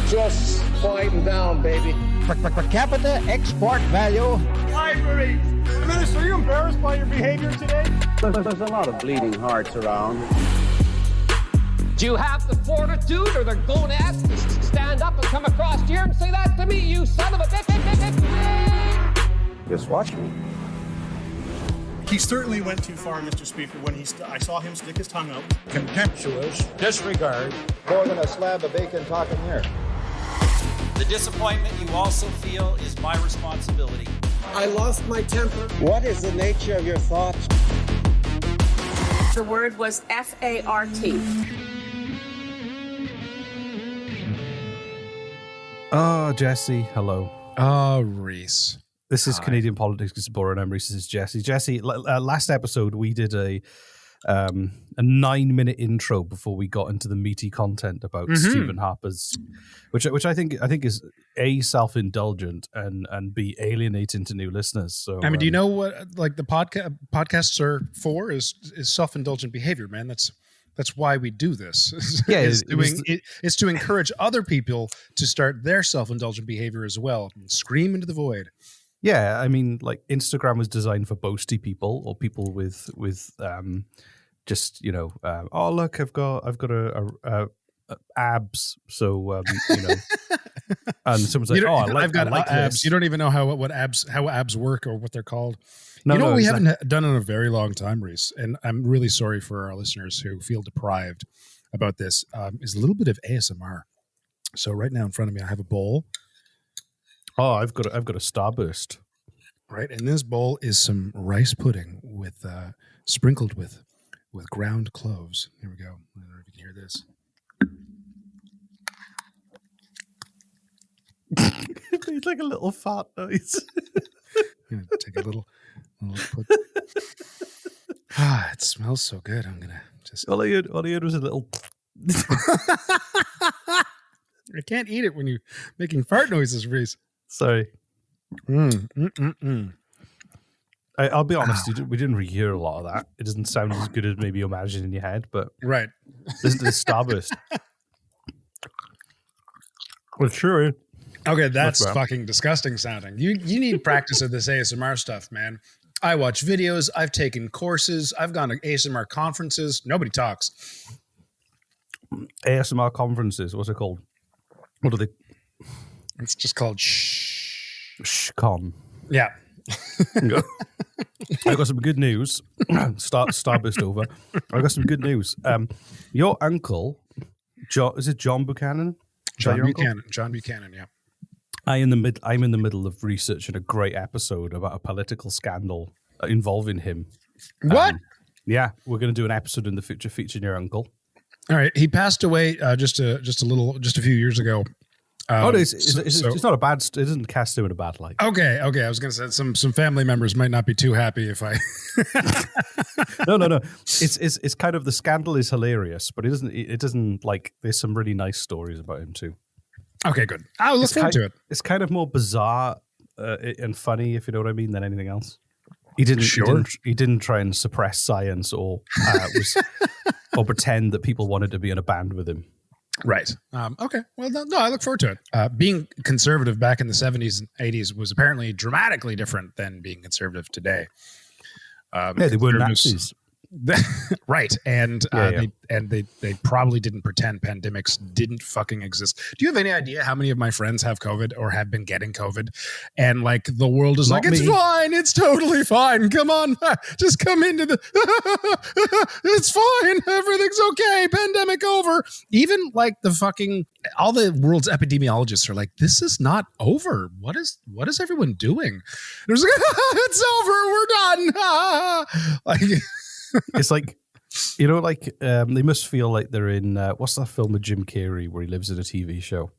Just quieten down, baby. Per capita export value. Library. Minister, are you embarrassed by your behavior today? There's a lot of bleeding hearts around. Do you have the fortitude or the gonads to stand up and come across here and say that to me, you son of a bitch? Just watch me. He certainly went too far, Mr. Speaker, when I saw him stick his tongue out. Contemptuous disregard. More than a slab of bacon talking here. The disappointment you also feel is my responsibility. I lost my temper. What is the nature of your thoughts? The word was F-A-R-T. Oh, Jesse, hello. Oh, Reese. This is Canadian Politics is Boring. I'm Reese. This is Jesse. Jesse, last episode we did a 9-minute intro before we got into the meaty content about Stephen Harper's, which I think is A, self-indulgent and B, alienating to new listeners. So I mean, do you know what like the podcasts are for? Is self-indulgent behavior, man. That's why we do this. Yeah, it's to encourage other people to start their self-indulgent behavior as well and scream into the void. Yeah, I mean, like Instagram was designed for boasty people or people with just oh look, I've got a abs, so and someone's like, I've got abs. This. You don't even know how abs work or what they're called. No, what we exactly. haven't done in a very long time, Reese, and I'm really sorry for our listeners who feel deprived about this. Is a little bit of ASMR. So right now in front of me, I have a bowl. Oh, I've got a Starburst. Right, and this bowl is some rice pudding with sprinkled with ground cloves. Here we go. I don't know if you can hear this. It's like a little fart noise. I'm gonna take a little put. It smells so good. I'm gonna just. All I heard was a little. I can't eat it when you're making fart noises, Reese. Sorry. I'll be honest, we didn't really hear a lot of that. It doesn't sound as good as maybe you imagine in your head, but right. Listen to this Starburst. Well, sure. Okay, that's fucking disgusting sounding. You need practice of this ASMR stuff, man. I watch videos. I've taken courses. I've gone to ASMR conferences. Nobody talks. ASMR conferences. What's it called? What are they? It's just called Shh-con. Yeah. I got some good news. Starburst over. I got some good news. Your uncle, is it John Buchanan? John Buchanan, yeah. I'm in the middle of researching a great episode about a political scandal involving him. What? Yeah, we're going to do an episode in the future featuring your uncle. All right, he passed away just a few years ago. It's not a bad. It doesn't cast him in a bad light. Okay. I was going to say some family members might not be too happy if I. No. It's kind of the scandal is hilarious, but it doesn't like. There's some really nice stories about him too. Okay, good. I'll look forward to it. It's kind of more bizarre and funny, if you know what I mean, than anything else. He didn't try and suppress science or or pretend that people wanted to be in a band with him. Right. Okay. Well, no, I look forward to it. Being conservative back in the 70s and 80s was apparently dramatically different than being conservative today. They were Nazis. Right. And they probably didn't pretend pandemics didn't fucking exist. Do you have any idea how many of my friends have COVID or have been getting COVID? And like the world is Not like, it's me. fine. It's totally fine. Come on. Just come into the, it's fine. Everything's okay. Pandemic over. Even like the fucking, all the world's epidemiologists are like, this is not over. What is everyone doing? It was like, it's over. We're done. Like, It's like, they must feel like they're in, what's that film with Jim Carrey where he lives in a TV show?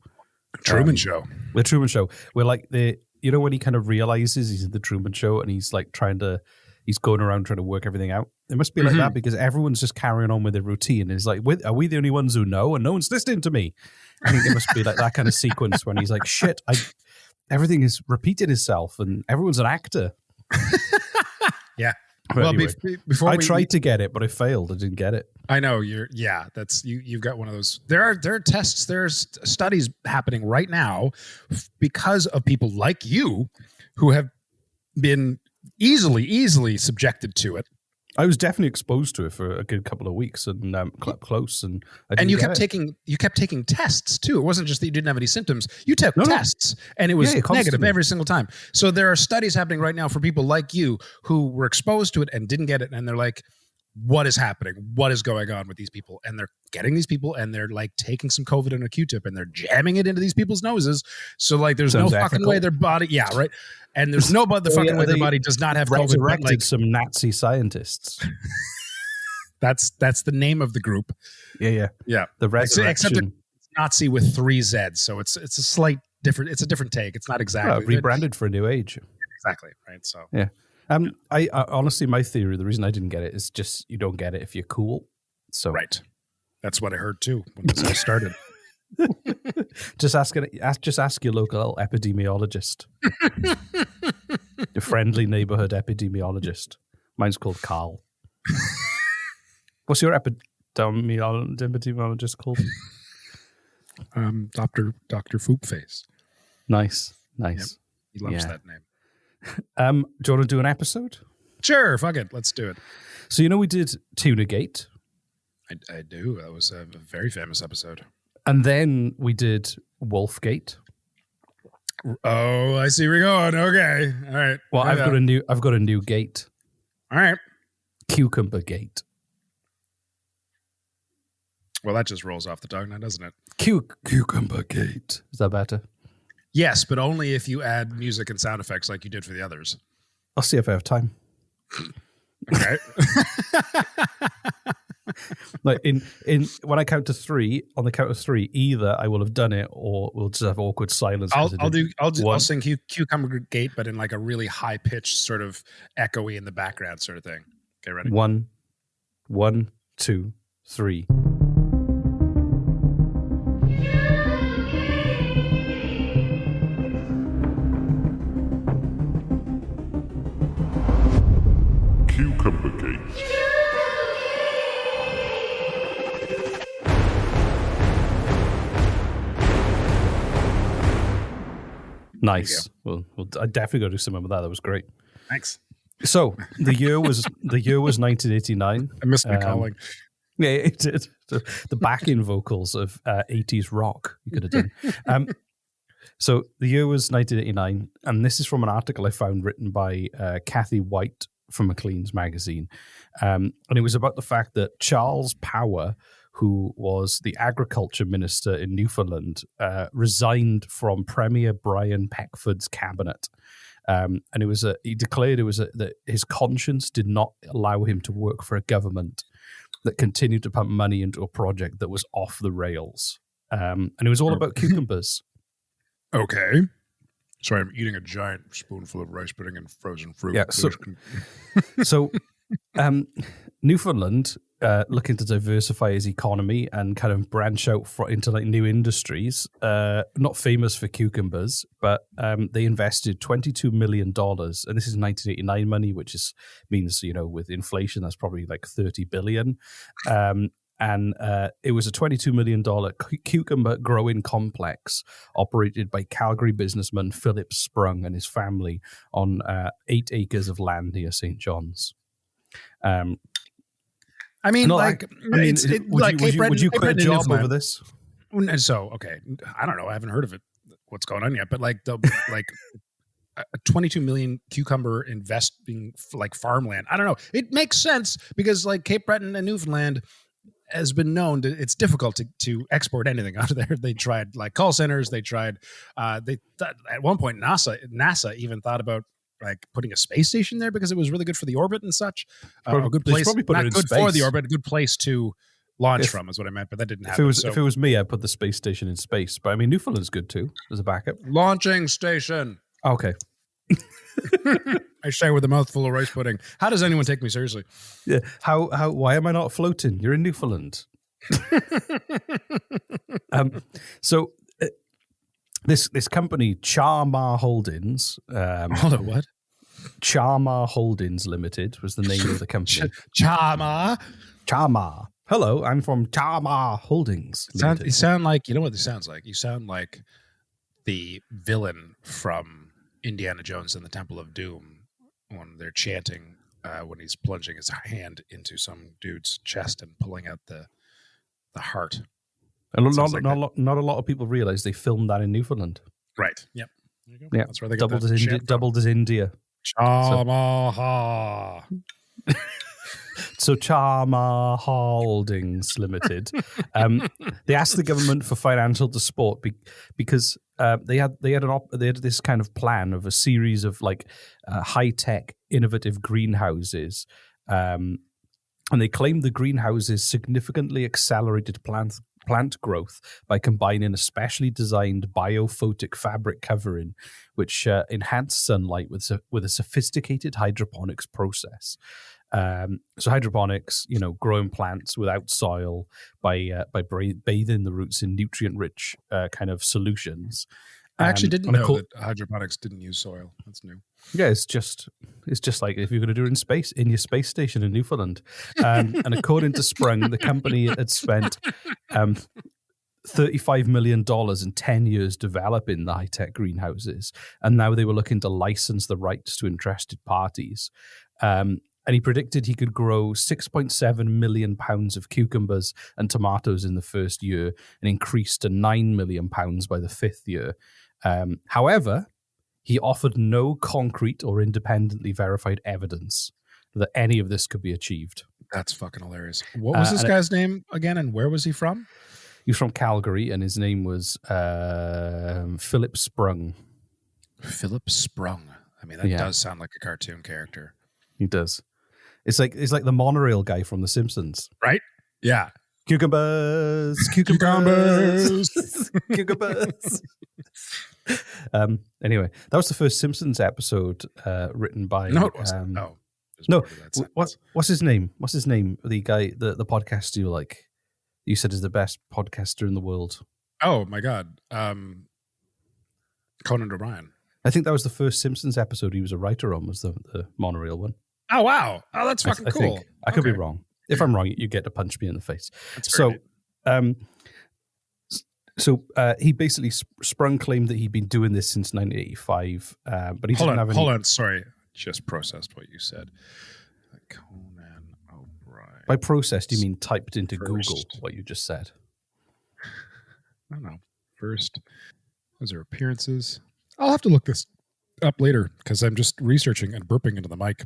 Truman Show. The Truman Show. Where like when he kind of realizes he's in the Truman Show and he's like he's going around trying to work everything out. It must be like that because everyone's just carrying on with their routine. And it's like, are we the only ones who know? And no one's listening to me. I think it must be like that kind of sequence when he's like, shit, everything is repeating itself and everyone's an actor. Yeah. But Well, anyway, before I tried to get it, but I failed. I didn't get it. I know that's you've got one of those. There are tests, there's studies happening right now because of people like you who have been easily subjected to it. I was definitely exposed to it for a good couple of weeks and up close, and you kept taking tests too. It wasn't just that you didn't have any symptoms. You took tests, and it was negative every single time. So there are studies happening right now for people like you who were exposed to it and didn't get it, and they're like, what is happening? What is going on with these people? And they're getting these people, and they're like taking some COVID in a Q-tip, and they're jamming it into these people's noses. So like, there's no fucking way their body, right? And there's no fucking way their body does not have COVID. Resurrected some Nazi scientists. That's the name of the group. Yeah. The resurrection. Except it's Nazi with 3 Z's, so it's a slight different. It's a different take. It's not exactly rebranded for a new age. Exactly right. So yeah. I honestly, my theory, the reason I didn't get it is just you don't get it if you're cool. So right. That's what I heard too when this all started. Just ask your local epidemiologist. Your friendly neighborhood epidemiologist. Mine's called Carl. What's your epidemiologist called? Dr. Foopface. Nice. Yep. He loves that name. Do you want to do an episode? Sure, fuck it. Let's do it. So we did Tuna Gate. I do. That was a very famous episode. And then we did Wolfgate. Oh, I see where you're going. Okay. All right. Well, I've got a new gate. All right. Cucumber Gate. Well, that just rolls off the tongue now, doesn't it? Cucumber Gate. Is that better? Yes, but only if you add music and sound effects like you did for the others. I'll see if I have time. Okay. Like in when I count to 3, on the count of 3, either I will have done it or we'll just have awkward silence. I'll sing Cucumber Gate, but in like a really high pitched sort of echoey in the background sort of thing. Okay, ready? 1, 2, 3. Cucumber Gate. Nice. Well, I definitely got to do something with that. That was great. Thanks. So the year was 1989. I missed my calling. Yeah, it did. The back-in vocals of 80s rock you could have done. So the year was 1989, and this is from an article I found written by Kathy White from Maclean's magazine. And it was about the fact that Charles Power, who was the agriculture minister in Newfoundland, resigned from Premier Brian Peckford's cabinet. And he declared that his conscience did not allow him to work for a government that continued to pump money into a project that was off the rails. And it was all about cucumbers. Okay. Sorry, I'm eating a giant spoonful of rice pudding and frozen fruit. Yeah. So Newfoundland, looking to diversify his economy and kind of branch out into like new industries, not famous for cucumbers, but they invested $22 million. And this is 1989 money, which means, with inflation, that's probably like 30 billion. And it was a $22 million cucumber growing complex operated by Calgary businessman Philip Sprung and his family on 8 acres of land near St. John's. Would you quit a job over this? So, okay, I don't know. I haven't heard of it. What's going on yet? But a 22 million cucumber investing like farmland. I don't know. It makes sense because like Cape Breton and Newfoundland has been known it's difficult to export anything out of there. They tried like call centers. They tried. At one point, NASA even thought about like putting a space station there because it was really good for the orbit and such. A good place, not good for the orbit, a good place to launch from is what I meant. But that didn't happen. If it was me, I'd put the space station in space. But I mean, Newfoundland's good too as a backup. Launching station. Okay. I say with a mouthful of rice pudding. How does anyone take me seriously? Yeah. Why am I not floating? You're in Newfoundland. So this company, Charmar Holdings. Hold on, what? Charma Holdings Limited was the name of the company. Charma. Charma. Hello, I'm from Charma Holdings Limited. You sound like, you know what this sounds like? You sound like the villain from Indiana Jones and the Temple of Doom when they're chanting when he's plunging his hand into some dude's chest and pulling out the heart. And not a lot of people realize they filmed that in Newfoundland. Right. Yep. There you go. Yeah. That's where they got doubled as India. Chamaha. So Charma Holdings Limited, they asked the government for financial support because they had this kind of plan of a series of like high tech innovative greenhouses, and they claimed the greenhouses significantly accelerated plant growth by combining a specially designed biophotic fabric covering, which enhanced sunlight with a sophisticated hydroponics process. So hydroponics, growing plants without soil by bathing the roots in nutrient-rich kind of solutions. I actually didn't know that hydroponics didn't use soil. That's new. Yeah, it's just like if you're going to do it in space, in your space station in Newfoundland. And according to Sprung, the company had spent $35 million in 10 years developing the high-tech greenhouses, and now they were looking to license the rights to interested parties. And he predicted he could grow 6.7 million pounds of cucumbers and tomatoes in the first year and increase to 9 million pounds by the fifth year. However, he offered no concrete or independently verified evidence that any of this could be achieved. That's fucking hilarious. What was this guy's name again, and where was he from? He was from Calgary, and his name was Philip Sprung. Philip Sprung. I mean, that does sound like a cartoon character. He does. It's like the monorail guy from The Simpsons, right? Yeah. Cucumbers. Anyway, that was the first Simpsons episode written by. No, it wasn't. What's his name? What's his name? The guy, the podcaster you said is the best podcaster in the world. Oh my God, Conan O'Brien. I think that was the first Simpsons episode he was a writer on. Was the monorail one? Oh wow! Oh, that's fucking cool. I could be wrong. If I'm wrong, you get to punch me in the face. He basically Sprung claimed that he'd been doing this since 1985, but he didn't have any. Hold on, sorry, just processed what you said. Conan O'Brien. By processed, you mean typed into Google what you just said? No. First, was there appearances? I'll have to look this up later because I'm just researching and burping into the mic,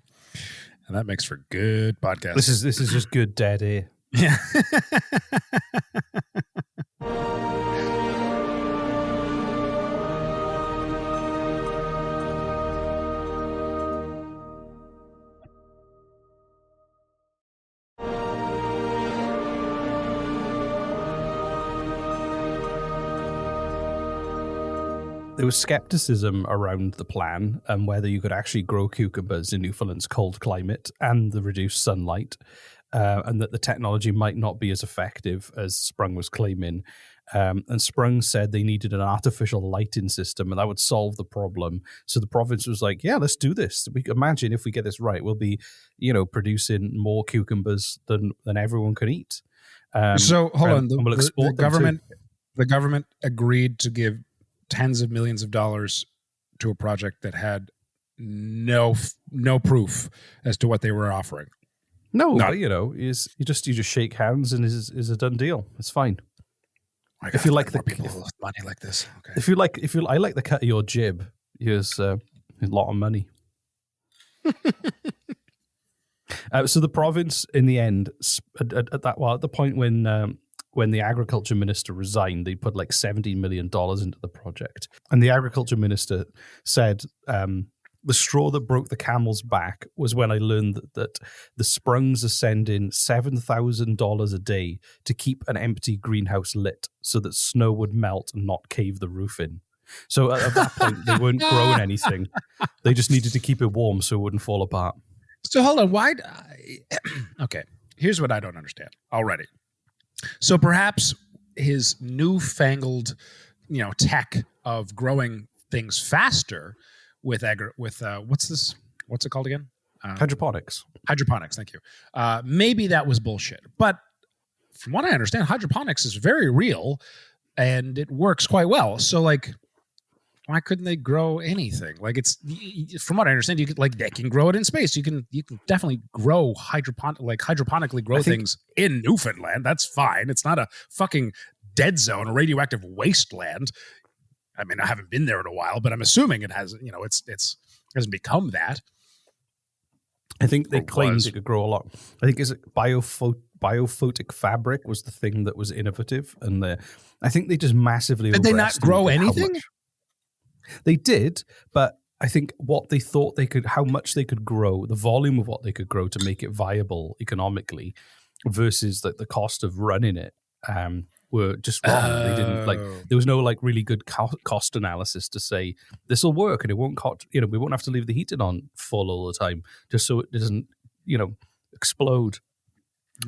and that makes for good podcast. This is just good dead air. Yeah. There was skepticism around the plan and whether you could actually grow cucumbers in Newfoundland's cold climate and the reduced sunlight, and that the technology might not be as effective as Sprung was claiming. And Sprung said they needed an artificial lighting system, and that would solve the problem. So the province was like, "Yeah, let's do this. We imagine if we get this right, we'll be, producing more cucumbers than everyone can eat." So hold on, we'll export them the government agreed to give tens of millions of dollars to a project that had no proof as to what they were offering. No, but, you just shake hands and is a done deal. It's fine. If you like the people with money like this, okay. I like the cut of your jib. Here's a lot of money. So the province, in the end, at the point when the agriculture minister resigned, they put like $17 million into the project. And the agriculture minister said, the straw that broke the camel's back was when I learned that the Sprungs are sending $7,000 a day to keep an empty greenhouse lit so that snow would melt and not cave the roof in. So at that point, they weren't growing anything. They just needed to keep it warm so it wouldn't fall apart. So hold on, okay, here's what I don't understand already. So perhaps his newfangled, tech of growing things faster with what's this What's it called again? Hydroponics. Hydroponics. Thank you. Maybe that was bullshit, but from what I understand, hydroponics is very real and it works quite well. So like, why couldn't they grow anything? Like it's, from what I understand, you could like, they can grow it in space. You can definitely grow hydroponically grow things in Newfoundland. That's fine. It's not a fucking dead zone, a radioactive wasteland. I mean, I haven't been there in a while, but I'm assuming it has, it hasn't become that. I think they claimed it could grow a lot. I think biophotic fabric was the thing that was innovative, and I think they just massively did they not grow anything? They did, but I think what they thought how much they could grow, the volume of what they could grow to make it viable economically, versus the cost of running it, were just wrong. They didn't there was no really good cost analysis to say this will work and it won't cost. We won't have to leave the heating on full all the time just so it doesn't explode.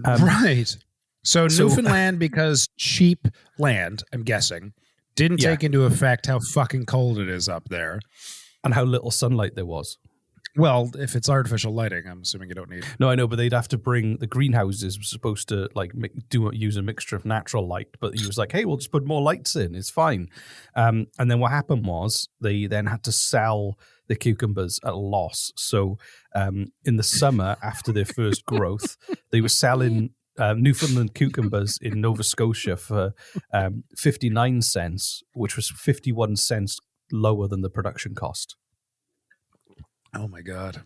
Right. So Newfoundland, because cheap land, I'm guessing, didn't take into effect how fucking cold it is up there. And how little sunlight there was. Well, if it's artificial lighting, I'm assuming you don't need. No, I know, but they'd have to bring the greenhouses were supposed to use a mixture of natural light, but he was like, "Hey, we'll just put more lights in. It's fine." And then what happened was they then had to sell the cucumbers at a loss. So in the summer after their first growth, they were selling Newfoundland cucumbers in Nova Scotia for 59 cents, which was 51 cents lower than the production cost. Oh my God.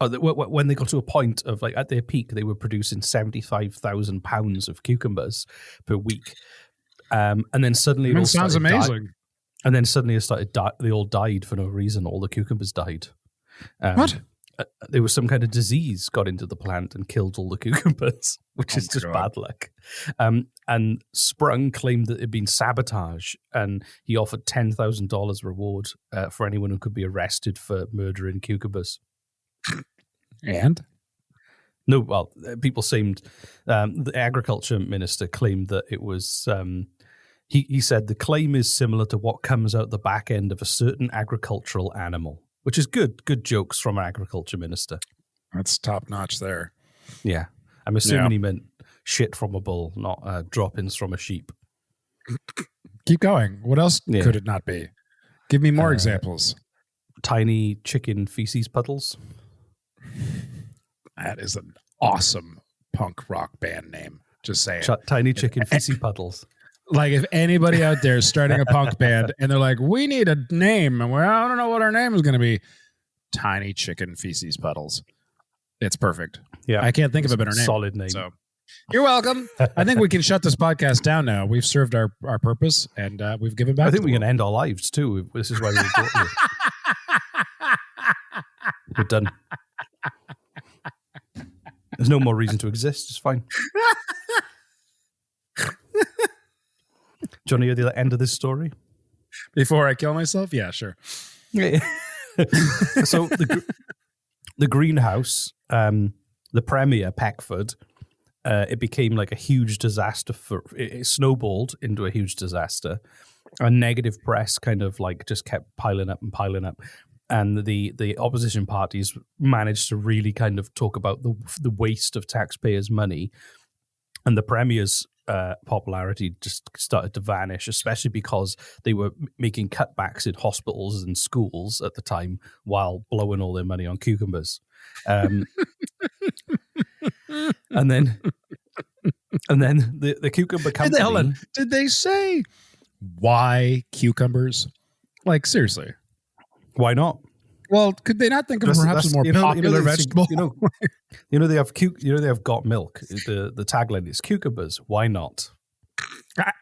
When they got to a point of at their peak, they were producing 75,000 pounds of cucumbers per week. And then suddenly it all sounds amazing. And then suddenly it started, they all died for no reason. All the cucumbers died. What? There was some kind of disease got into the plant and killed all the cucumbers, which is just bad luck. And Sprung claimed that it had been sabotage, and he offered $10,000 reward for anyone who could be arrested for murdering cucumbers. And? No, well, people seemed... the agriculture minister claimed that it was... He said the claim is similar to what comes out the back end of a certain agricultural animal. Which is good jokes from an agriculture minister. That's top notch there. Yeah. I'm assuming he meant shit from a bull, not droppings from a sheep. Keep going. What else could it not be? Give me more examples. Tiny chicken feces puddles. That is an awesome punk rock band name. Just saying. Tiny chicken feces puddles. Like if anybody out there is starting a punk band and they're like, we need a name, and I don't know what our name is going to be. Tiny chicken feces puddles. It's perfect. Yeah, I can't think of a better name. Solid name. So you're welcome. I think we can shut this podcast down now. We've served our purpose and we've given back. I think we can end our lives too. This is why we brought you. We're done. There's no more reason to exist. It's fine. Johnny, at the end of this story? Before I kill myself? Yeah, sure. So the greenhouse, the Premier, Peckford, it became a huge disaster. It snowballed into a huge disaster. And negative press kind of just kept piling up. And the opposition parties managed to really kind of talk about the waste of taxpayers' money. And the Premier's popularity just started to vanish, especially because they were making cutbacks in hospitals and schools at the time while blowing all their money on cucumbers. And then the cucumber company... Hold on. Did they say why cucumbers? Seriously. Why not? Well, could they not think of perhaps a more popular vegetable? They have got milk. The tagline is cucumbers. Why not? I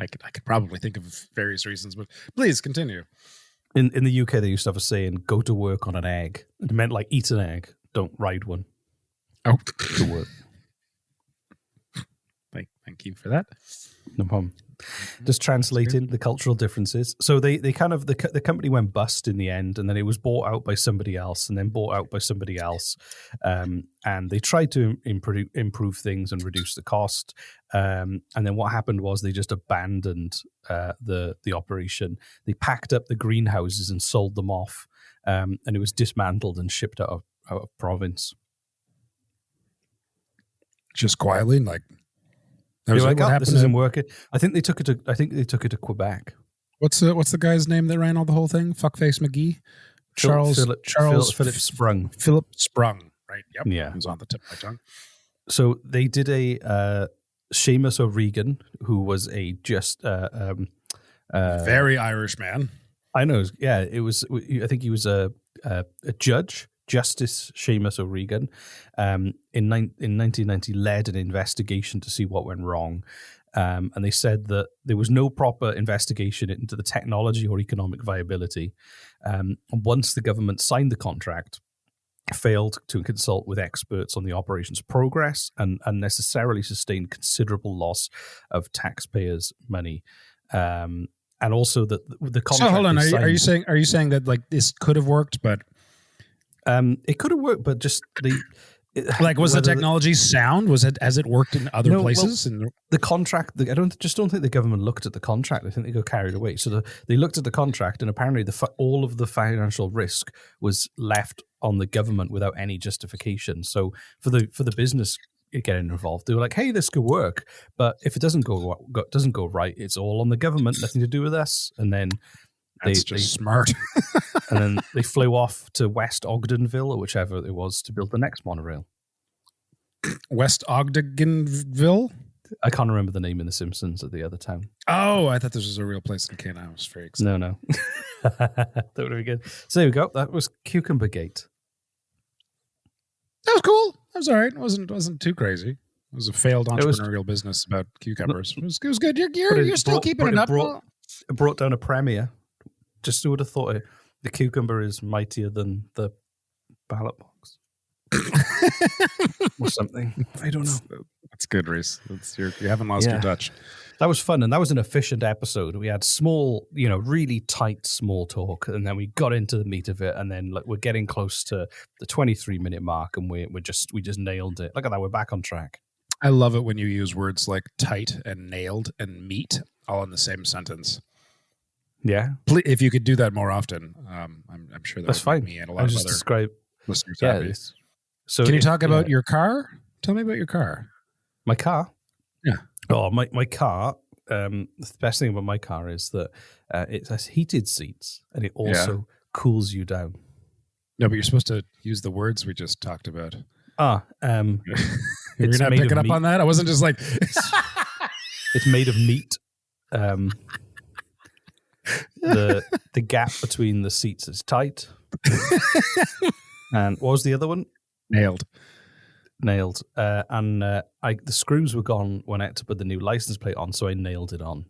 could probably think of various reasons, but please continue. In the UK, they used to have a saying, "Go to work on an egg." It meant eat an egg, don't ride one. Oh, to work. Thank you for that. No problem. Just translating the cultural differences. So they kind of the company went bust in the end, and then it was bought out by somebody else, and then bought out by somebody else. And they tried to improve things and reduce the cost. And then what happened was they just abandoned the operation. They packed up the greenhouses and sold them off. and it was dismantled and shipped out of province. Just quietly, like They were like, "Oh, this isn't working." I think they took it to Quebec. What's the guy's name that ran all the whole thing? Fuckface McGee. Philip Sprung. Philip Sprung. Right. Yep. Yeah. It was on the tip of my tongue. So they did a Seamus O'Regan, who was a just very Irish man. I know. Yeah, it was. I think he was a judge, Justice Seamus O'Regan, in 1990 led an investigation to see what went wrong. And they said that there was no proper investigation into the technology or economic viability. And once the government signed the contract, failed to consult with experts on the operation's progress and unnecessarily sustained considerable loss of taxpayers' money. And also that the contract. So hold on, are you saying that like this could have worked, but it could have worked, but just was the technology sound? Has it worked in other places? Well, the contract, I don't think the government looked at the contract. I think they got carried away. So they looked at the contract, and apparently all of the financial risk was left on the government without any justification. So for the business getting involved, they were like, "Hey, this could work, but if it doesn't go right, it's all on the government, nothing to do with us." And then That's just smart. And then they flew off to West Ogdenville or whichever it was to build the next monorail. West Ogdenville? I can't remember the name in The Simpsons of the other town. Oh, I thought this was a real place in Canada. I was very excited. No. That would be good. So there we go. That was Cucumber Gate. That was cool. That was all right. It wasn't too crazy. It was a failed entrepreneurial business about cucumbers. It was good. You're still keeping it up. It brought down a premier. Just who would have thought it? The cucumber is mightier than the ballot box. Or something. I don't know. That's good, Reese. You haven't lost your touch. That was fun, and that was an efficient episode. We had small, really tight small talk, and then we got into the meat of it, and then we're getting close to the 23-minute mark, and we just nailed it. Look at that, we're back on track. I love it when you use words like tight and nailed and meat all in the same sentence. Yeah, if you could do that more often, I'm sure that's fine. Me and a lot of other listeners happy. So, can you talk about your car? Tell me about your car. My car? Yeah. Oh, my car. The best thing about my car is that it has heated seats and it also cools you down. No, but you're supposed to use the words we just talked about. You're not picking up on that? I wasn't just like it's made of meat. The gap between the seats is tight. And what was the other one? Nailed. And the screws were gone when I had to put the new license plate on, so I nailed it on.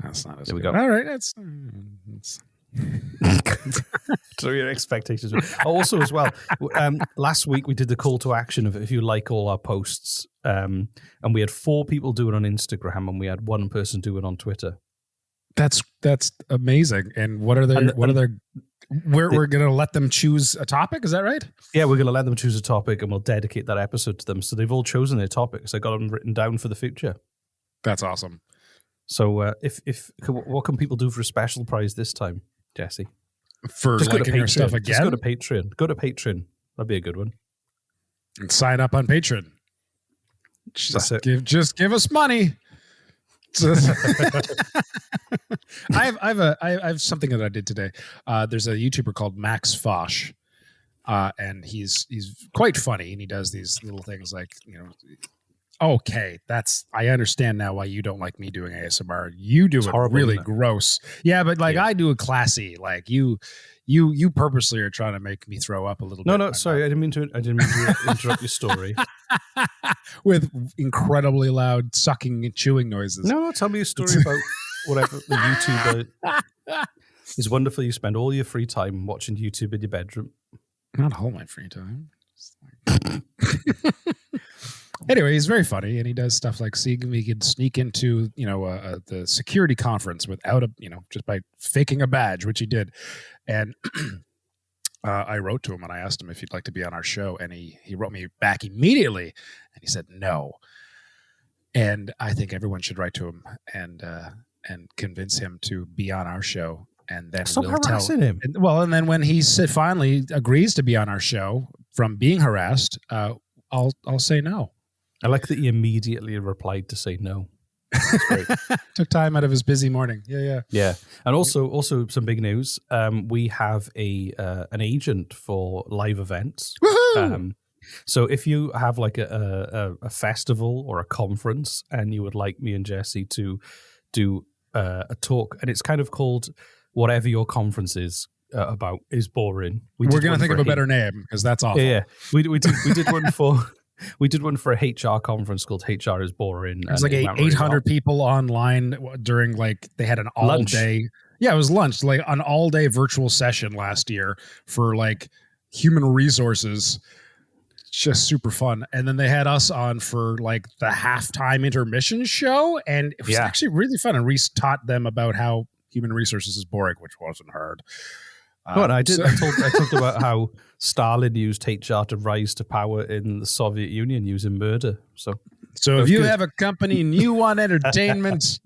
That's not as there we good. go. All right, that's so your expectations. Also, as well, last week we did the call to action of if you like all our posts, and we had 4 people do it on Instagram, and we had 1 person do it on Twitter. That's amazing. And what are their we're going to let them choose a topic? Is that right? Yeah, we're going to let them choose a topic, and we'll dedicate that episode to them. So they've all chosen their topics. I got them written down for the future. That's awesome. So what can people do for a special prize this time, Jesse? For just liking our stuff again? Just go to Patreon. Go to Patreon. That'd be a good one. And sign up on Patreon. Just give us money. I have something that I did today. There's a YouTuber called Max Fosh, and he's quite funny, and he does these little things like, okay, I understand now why you don't like me doing ASMR. You do it horrible, really gross. Yeah, but I do it classy. Like you purposely are trying to make me throw up a little bit. No, sorry, I didn't mean to interrupt your story. With incredibly loud sucking and chewing noises. No, tell me a story about whatever the YouTuber is wonderful. You spend all your free time watching YouTube in your bedroom. Not all my free time. Anyway, he's very funny, and he does stuff like seeing he could sneak into the security conference without just by faking a badge, which he did. And I wrote to him and I asked him if he'd like to be on our show, and he wrote me back immediately, and he said no. And I think everyone should write to him and convince him to be on our show and then Stop we'll harassing him. And then when he finally agrees to be on our show from being harassed, I'll say no. I like that he immediately replied to say no. That's great. Took time out of his busy morning. Yeah. And also some big news. We have an agent for live events. Woohoo! So if you have like a festival or a conference and you would like me and Jesse to do a talk, and it's kind of called whatever your conference is about is boring. We're going to think of a better name because that's awful. Yeah. We did one for we did one for a HR conference called HR is Boring. It was like 800 people online during they had an all lunch. day. Yeah, it was lunch, like an all day virtual session last year for like human resources. Just super fun. And then they had us on for like the halftime intermission show. And it was actually really fun. And Reese taught them about how human resources is boring, which wasn't hard. I talked about how Stalin used HR to rise to power in the Soviet Union using murder. So if you have a company, New One Entertainment,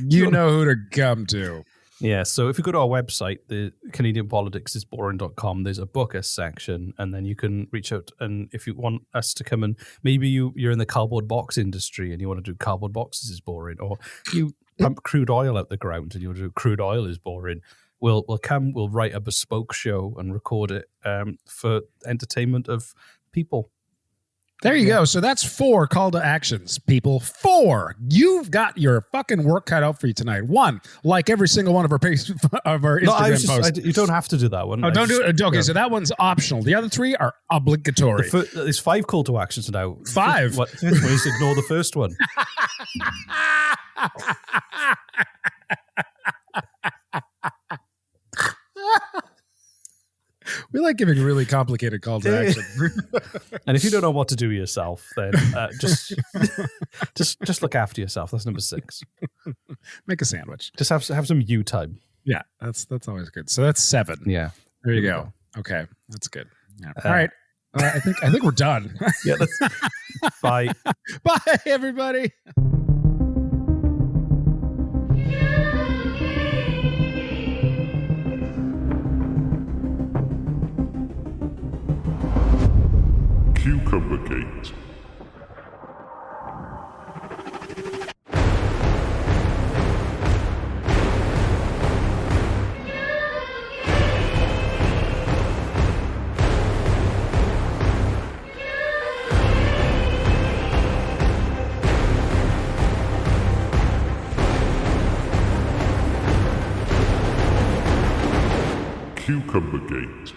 you know who to come to. Yeah, so if you go to our website, the CanadianPoliticsIsBoring.com, there's a book us section, and then you can reach out, and if you want us to come and maybe you're in the cardboard box industry and you want to do cardboard boxes is boring, or you pump crude oil out the ground and you want to do crude oil is boring, we'll write a bespoke show and record it for entertainment of people. There you go. So that's 4 call to actions, people. 4. You've got your fucking work cut out for you tonight. 1, like every single one of our Instagram posts. You don't have to do that one. Oh, don't do it. Okay, so that one's optional. The other 3 are obligatory. There's 5 call to actions now. 5. Fifth one is ignore the first one. We like giving really complicated call to action. And if you don't know what to do yourself, then just look after yourself. That's number 6. Make a sandwich. Just have some you time. Yeah, that's always good. So that's 7. Yeah, there you go. Okay, that's good. Yeah. All right, I think we're done. Yeah. Bye. Bye, everybody. Cucumber Gate. Cucumber Gate.